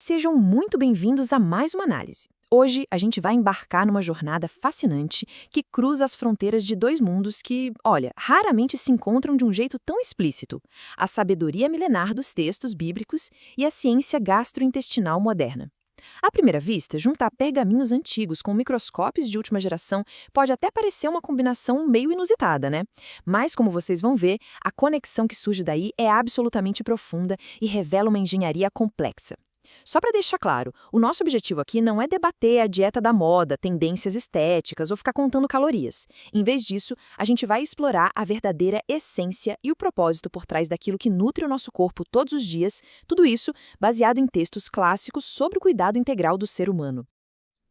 Sejam muito bem-vindos a mais uma análise. Hoje a gente vai embarcar numa jornada fascinante que cruza as fronteiras de dois mundos que, olha, raramente se encontram de um jeito tão explícito: a sabedoria milenar dos textos bíblicos e a ciência gastrointestinal moderna. À primeira vista, juntar pergaminhos antigos com microscópios de última geração pode até parecer uma combinação meio inusitada, né? Mas, como vocês vão ver, a conexão que surge daí é absolutamente profunda e revela uma engenharia complexa. Só para deixar claro, o nosso objetivo aqui não é debater a dieta da moda, tendências estéticas ou ficar contando calorias. Em vez disso, a gente vai explorar a verdadeira essência e o propósito por trás daquilo que nutre o nosso corpo todos os dias, tudo isso baseado em textos clássicos sobre o cuidado integral do ser humano.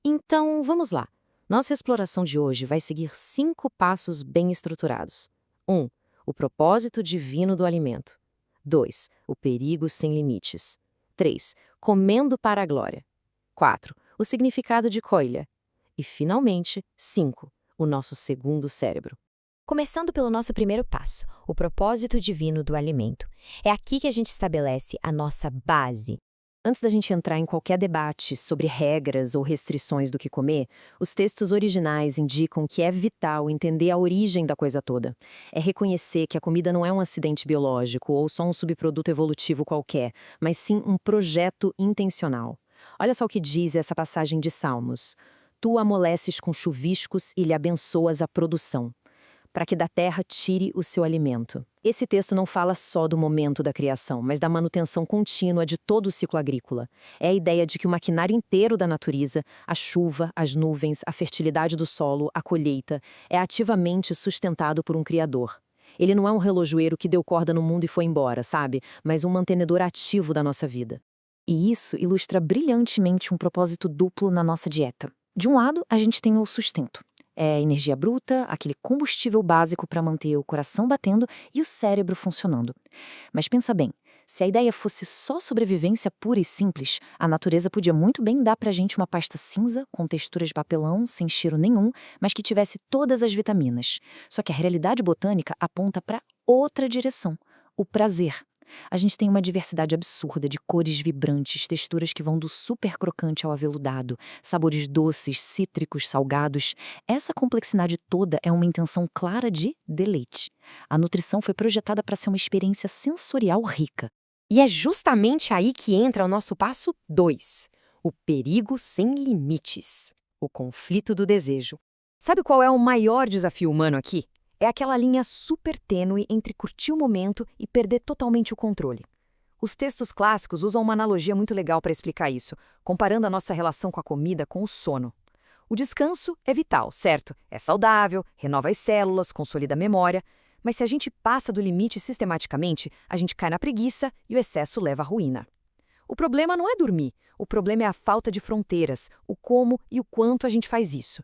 Então, vamos lá. Nossa exploração de hoje vai seguir 5 passos bem estruturados. 1. O propósito divino do alimento. 2. O perigo sem limites. 3. Comendo para a glória. 4. O significado de coilha. E, finalmente, 5. O nosso segundo cérebro. Começando pelo nosso primeiro passo, o propósito divino do alimento. É aqui que a gente estabelece a nossa base. Antes da gente entrar em qualquer debate sobre regras ou restrições do que comer, os textos originais indicam que é vital entender a origem da coisa toda. É reconhecer que a comida não é um acidente biológico ou só um subproduto evolutivo qualquer, mas sim um projeto intencional. Olha só o que diz essa passagem de Salmos. Tu amoleces com chuviscos e lhe abençoas a produção, para que da terra tire o seu alimento. Esse texto não fala só do momento da criação, mas da manutenção contínua de todo o ciclo agrícola. É a ideia de que o maquinário inteiro da natureza, a chuva, as nuvens, a fertilidade do solo, a colheita, é ativamente sustentado por um Criador. Ele não é um relojoeiro que deu corda no mundo e foi embora, sabe? Mas um mantenedor ativo da nossa vida. E isso ilustra brilhantemente um propósito duplo na nossa dieta. De um lado, a gente tem o sustento. É energia bruta, aquele combustível básico para manter o coração batendo e o cérebro funcionando. Mas pensa bem, se a ideia fosse só sobrevivência pura e simples, a natureza podia muito bem dar pra gente uma pasta cinza, com textura de papelão, sem cheiro nenhum, mas que tivesse todas as vitaminas. Só que a realidade botânica aponta para outra direção: o prazer. A gente tem uma diversidade absurda de cores vibrantes, texturas que vão do super crocante ao aveludado, sabores doces, cítricos, salgados. Essa complexidade toda é uma intenção clara de deleite. A nutrição foi projetada para ser uma experiência sensorial rica. E é justamente aí que entra o nosso passo 2, o perigo sem limites, o conflito do desejo. Sabe qual é o maior desafio humano aqui? É aquela linha super tênue entre curtir o momento e perder totalmente o controle. Os textos clássicos usam uma analogia muito legal para explicar isso, comparando a nossa relação com a comida com o sono. O descanso é vital, certo? É saudável, renova as células, consolida a memória, mas se a gente passa do limite sistematicamente, a gente cai na preguiça e o excesso leva à ruína. O problema não é dormir, o problema é a falta de fronteiras, o como e o quanto a gente faz isso.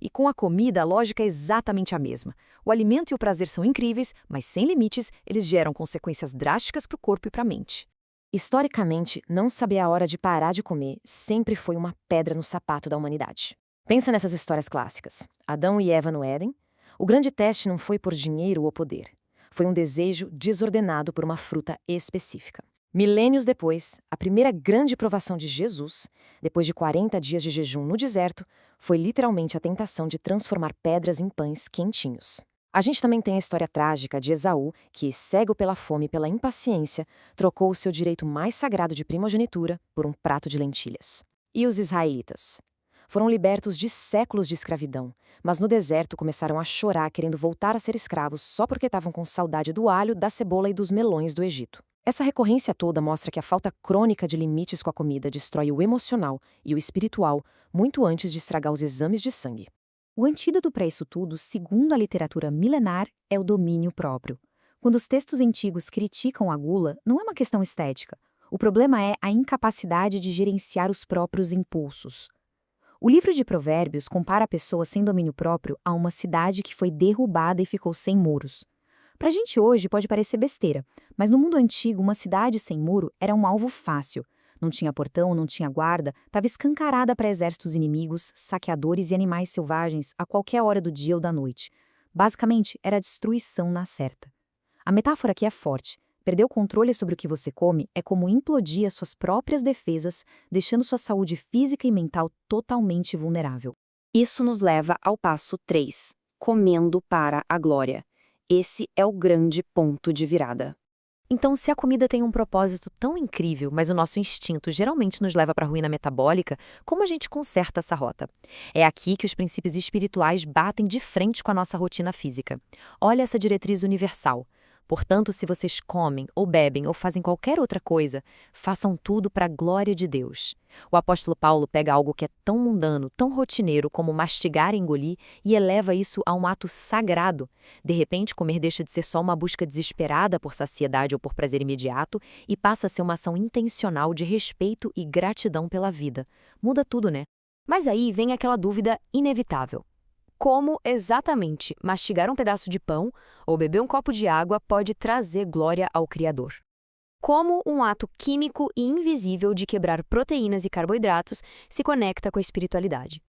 E com a comida, a lógica é exatamente a mesma. O alimento e o prazer são incríveis, mas sem limites, eles geram consequências drásticas para o corpo e para a mente. Historicamente, não saber a hora de parar de comer sempre foi uma pedra no sapato da humanidade. Pensa nessas histórias clássicas. Adão e Eva no Éden. O grande teste não foi por dinheiro ou poder. Foi um desejo desordenado por uma fruta específica. Milênios depois, a primeira grande provação de Jesus, depois de 40 dias de jejum no deserto, foi literalmente a tentação de transformar pedras em pães quentinhos. A gente também tem a história trágica de Esaú, que, cego pela fome e pela impaciência, trocou o seu direito mais sagrado de primogenitura por um prato de lentilhas. E os israelitas? Foram libertos de séculos de escravidão, mas no deserto começaram a chorar querendo voltar a ser escravos só porque estavam com saudade do alho, da cebola e dos melões do Egito. Essa recorrência toda mostra que a falta crônica de limites com a comida destrói o emocional e o espiritual muito antes de estragar os exames de sangue. O antídoto para isso tudo, segundo a literatura milenar, é o domínio próprio. Quando os textos antigos criticam a gula, não é uma questão estética. O problema é a incapacidade de gerenciar os próprios impulsos. O livro de Provérbios compara a pessoa sem domínio próprio a uma cidade que foi derrubada e ficou sem muros. Pra gente hoje pode parecer besteira, mas no mundo antigo uma cidade sem muro era um alvo fácil. Não tinha portão, não tinha guarda, estava escancarada para exércitos inimigos, saqueadores e animais selvagens a qualquer hora do dia ou da noite. Basicamente, era a destruição na certa. A metáfora aqui é forte. Perder o controle sobre o que você come é como implodir as suas próprias defesas, deixando sua saúde física e mental totalmente vulnerável. Isso nos leva ao passo 3, comendo para a glória. Esse é o grande ponto de virada. Então, se a comida tem um propósito tão incrível, mas o nosso instinto geralmente nos leva para a ruína metabólica, como a gente conserta essa rota? É aqui que os princípios espirituais batem de frente com a nossa rotina física. Olha essa diretriz universal. Portanto, se vocês comem, ou bebem, ou fazem qualquer outra coisa, façam tudo para a glória de Deus. O apóstolo Paulo pega algo que é tão mundano, tão rotineiro como mastigar e engolir e eleva isso a um ato sagrado. De repente, comer deixa de ser só uma busca desesperada por saciedade ou por prazer imediato e passa a ser uma ação intencional de respeito e gratidão pela vida. Muda tudo, né? Mas aí vem aquela dúvida inevitável. Como exatamente mastigar um pedaço de pão ou beber um copo de água pode trazer glória ao Criador? Como um ato químico e invisível de quebrar proteínas e carboidratos se conecta com a espiritualidade?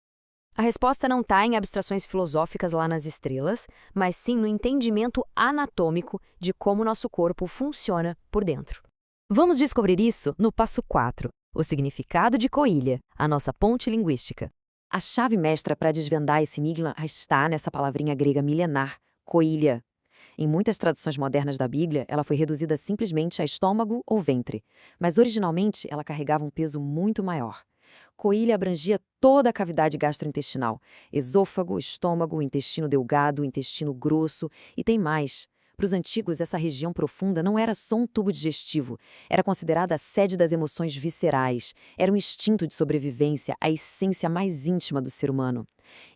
A resposta não está em abstrações filosóficas lá nas estrelas, mas sim no entendimento anatômico de como nosso corpo funciona por dentro. Vamos descobrir isso no passo 4, o significado de coília, a nossa ponte linguística. A chave mestra para desvendar esse enigma está nessa palavrinha grega milenar, coília. Em muitas traduções modernas da Bíblia, ela foi reduzida simplesmente a estômago ou ventre, mas originalmente ela carregava um peso muito maior. Coília abrangia toda a cavidade gastrointestinal, esôfago, estômago, intestino delgado, intestino grosso e tem mais. Para os antigos, essa região profunda não era só um tubo digestivo, era considerada a sede das emoções viscerais, era um instinto de sobrevivência, a essência mais íntima do ser humano.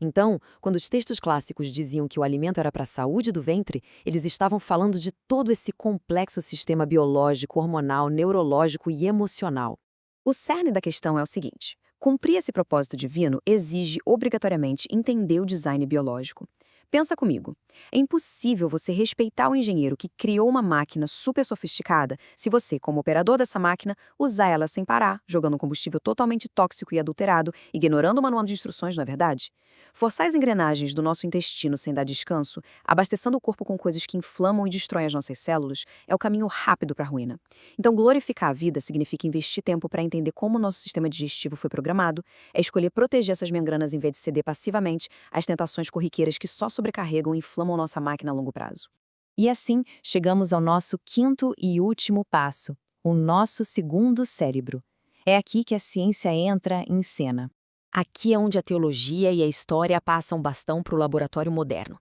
Então, quando os textos clássicos diziam que o alimento era para a saúde do ventre, eles estavam falando de todo esse complexo sistema biológico, hormonal, neurológico e emocional. O cerne da questão é o seguinte: cumprir esse propósito divino exige obrigatoriamente entender o design biológico. Pensa comigo, é impossível você respeitar o engenheiro que criou uma máquina super sofisticada se você, como operador dessa máquina, usar ela sem parar, jogando um combustível totalmente tóxico e adulterado, ignorando o manual de instruções, não é verdade? Forçar as engrenagens do nosso intestino sem dar descanso, abastecendo o corpo com coisas que inflamam e destroem as nossas células, é o caminho rápido para a ruína. Então, glorificar a vida significa investir tempo para entender como o nosso sistema digestivo foi programado, é escolher proteger essas membranas em vez de ceder passivamente às tentações corriqueiras que só sobrecarregam e inflamam nossa máquina a longo prazo. E assim, chegamos ao nosso quinto e último passo, o nosso segundo cérebro. É aqui que a ciência entra em cena. Aqui é onde a teologia e a história passam bastão para o laboratório moderno.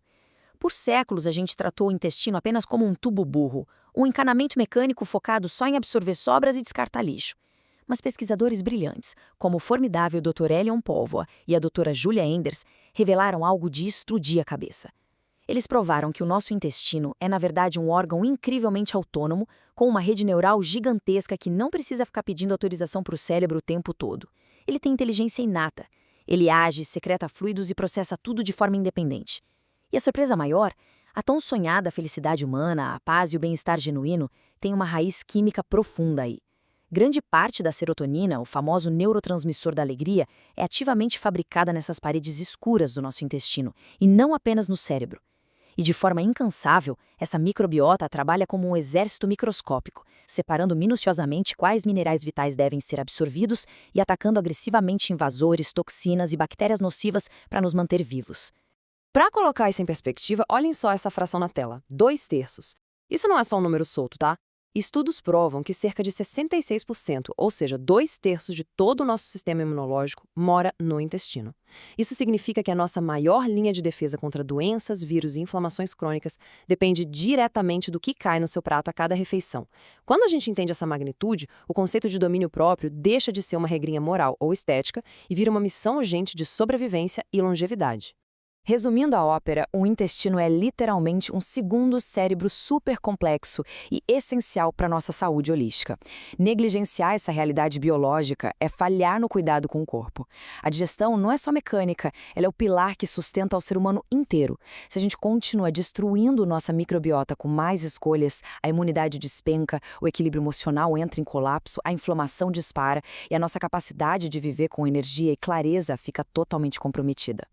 Por séculos, a gente tratou o intestino apenas como um tubo burro, um encanamento mecânico focado só em absorver sobras e descartar lixo. Mas pesquisadores brilhantes, como o formidável Dr. Elion Póvoa e a Dra. Julia Enders, revelaram algo de explodir a cabeça. Eles provaram que o nosso intestino é, na verdade, um órgão incrivelmente autônomo, com uma rede neural gigantesca que não precisa ficar pedindo autorização para o cérebro o tempo todo. Ele tem inteligência inata. Ele age, secreta fluidos e processa tudo de forma independente. E a surpresa maior, a tão sonhada felicidade humana, a paz e o bem-estar genuíno, tem uma raiz química profunda aí. Grande parte da serotonina, o famoso neurotransmissor da alegria, é ativamente fabricada nessas paredes escuras do nosso intestino, e não apenas no cérebro. E de forma incansável, essa microbiota trabalha como um exército microscópico, separando minuciosamente quais minerais vitais devem ser absorvidos e atacando agressivamente invasores, toxinas e bactérias nocivas para nos manter vivos. Para colocar isso em perspectiva, olhem só essa fração na tela, 2/3. Isso não é só um número solto, tá? Estudos provam que cerca de 66%, ou seja, 2/3 de todo o nosso sistema imunológico, mora no intestino. Isso significa que a nossa maior linha de defesa contra doenças, vírus e inflamações crônicas depende diretamente do que cai no seu prato a cada refeição. Quando a gente entende essa magnitude, o conceito de domínio próprio deixa de ser uma regrinha moral ou estética e vira uma missão urgente de sobrevivência e longevidade. Resumindo a ópera, o intestino é literalmente um segundo cérebro super complexo e essencial para a nossa saúde holística. Negligenciar essa realidade biológica é falhar no cuidado com o corpo. A digestão não é só mecânica, ela é o pilar que sustenta o ser humano inteiro. Se a gente continua destruindo nossa microbiota com mais escolhas, a imunidade despenca, o equilíbrio emocional entra em colapso, a inflamação dispara e a nossa capacidade de viver com energia e clareza fica totalmente comprometida.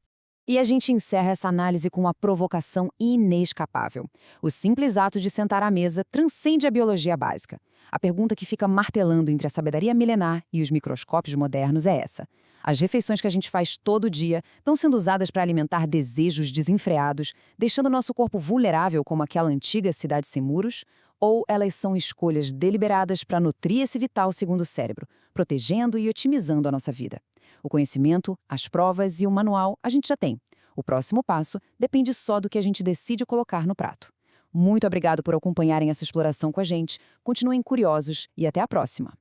E a gente encerra essa análise com uma provocação inescapável. O simples ato de sentar à mesa transcende a biologia básica. A pergunta que fica martelando entre a sabedoria milenar e os microscópios modernos é essa. As refeições que a gente faz todo dia estão sendo usadas para alimentar desejos desenfreados, deixando nosso corpo vulnerável como aquela antiga cidade sem muros? Ou elas são escolhas deliberadas para nutrir esse vital segundo o cérebro, protegendo e otimizando a nossa vida? O conhecimento, as provas e o manual a gente já tem. O próximo passo depende só do que a gente decide colocar no prato. Muito obrigado por acompanharem essa exploração com a gente. Continuem curiosos e até a próxima!